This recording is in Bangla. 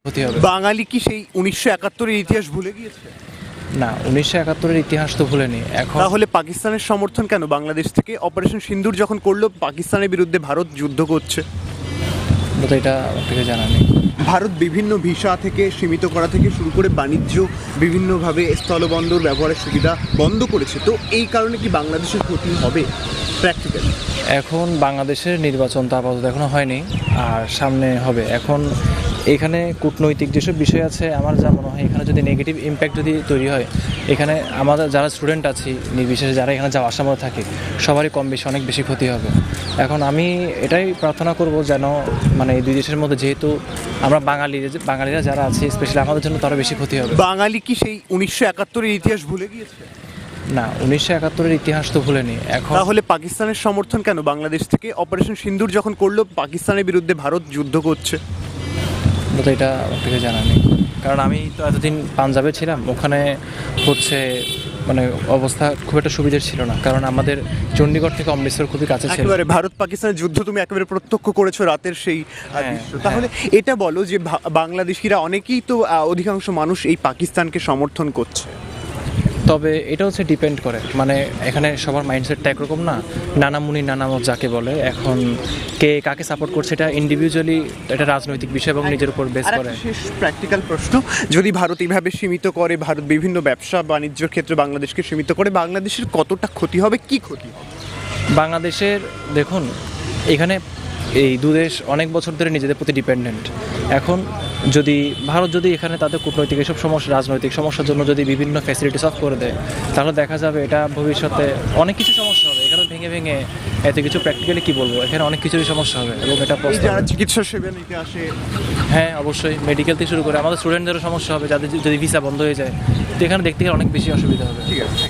ক্ষতি হবে। বাঙালি কি সেই 1971-এর ইতিহাস ভুলে গিয়েছে? না, 1971-এর ইতিহাস তো ভুলেনি। এখন তাহলে পাকিস্তানের সমর্থন কেন বাংলাদেশ থেকে? অপারেশন সিন্দুর যখন করলো, পাকিস্তানের বিরুদ্ধে ভারত যুদ্ধ করছে। তো এটা আমার থেকে জানা নেই। ভারত বিভিন্ন ভিসা থেকে সীমিত করা থেকে শুরু করে বাণিজ্য বিভিন্নভাবে স্থলবন্দর ব্যবহারের সুবিধা বন্ধ করেছে। তো এই কারণে কি বাংলাদেশের ক্ষতি হবে প্র্যাকটিক্যালি? এখন বাংলাদেশের নির্বাচন তো আপাতত এখনো হয়নি, আর সামনে হবে। এখন এখানে কূটনৈতিক যেসব বিষয় আছে, আমার যা মনে হয় এখানে যদি নেগেটিভ ইম্প্যাক্ট যদি তৈরি হয়, এখানে আমাদের যারা স্টুডেন্ট আছি নির্বিশেষে যারা এখানে যাওয়া আসার মধ্যে থাকে সবারই কম বেশি অনেক বেশি ক্ষতি হবে। এখন আমি এটাই প্রার্থনা করব যেন মানে এই দুই দেশের মধ্যে, যেহেতু আমরা বাঙালিরা যারা আছি স্পেশালি আমাদের জন্য তারও বেশি ক্ষতি হবে। বাঙালি কি সেই 1971-এর ইতিহাস ভুলে গিয়েছে? না, 1971-এর ইতিহাস তো ভুলেনি। এখন তাহলে পাকিস্তানের সমর্থন কেন বাংলাদেশ থেকে? অপারেশন সিন্দুর যখন করলো, পাকিস্তানের বিরুদ্ধে ভারত যুদ্ধ করছে। তো এটা আমার থেকে জানা নেই, কারণ আমি তো এতদিন পাঞ্জাবে ছিলাম। ওখানে হচ্ছে মানে অবস্থা খুব একটা সুবিধার ছিল না, কারণ আমাদের চণ্ডীগড় থেকে অমৃতসর খুবই কাছে ছিল। একেবারে ভারত পাকিস্তানের যুদ্ধ তুমি একেবারে প্রত্যক্ষ করেছো, রাতের সেই দৃশ্য। তাহলে এটা বলো যে বাংলাদেশিরা অনেকেই তো অধিকাংশ মানুষ এই পাকিস্তানকে সমর্থন করছে। তবে এটা হচ্ছে ডিপেন্ড করে, মানে এখানে সবার মাইন্ডসেটটা একরকম না। নানা মুনি নানা মত যাকে বলে, এখন কে কাকে সাপোর্ট করছে এটা ইন্ডিভিজুয়ালি, এটা রাজনৈতিক বিষয় এবং নিজের উপর বেস করে। শেষ প্র্যাকটিক্যাল প্রশ্ন, যদি ভারত এইভাবে সীমিত করে, ভারত বিভিন্ন ব্যবসা বাণিজ্যের ক্ষেত্রে বাংলাদেশকে সীমিত করে, বাংলাদেশের কতটা ক্ষতি হবে, কি ক্ষতি হবে? বাংলাদেশের দেখুন, এখানে এই দু দেশ অনেক বছর ধরে নিজেদের প্রতি ডিপেন্ডেন্ট। এখন যদি ভারত যদি এখানে তাদের কূটনৈতিক এসব সমস্যা, রাজনৈতিক সমস্যার জন্য যদি বিভিন্ন ফ্যাসিলিটিস অফ করে দেয়, তাহলে দেখা যাবে এটা ভবিষ্যতে অনেক কিছু সমস্যা হবে। এখানে ভেঙে ভেঙে এত কিছু প্র্যাকটিক্যালি কী বলবো, এখানে অনেক কিছুরই সমস্যা হবে এবং এটা যারা চিকিৎসা সেবা নিতে আসে, হ্যাঁ অবশ্যই মেডিকেল থেকে শুরু করে আমাদের স্টুডেন্টদেরও সমস্যা হবে, যাদের যদি ভিসা বন্ধ হয়ে যায়, তো এখানে দেখতে গেলে অনেক বেশি অসুবিধা হবে। ঠিক আছে।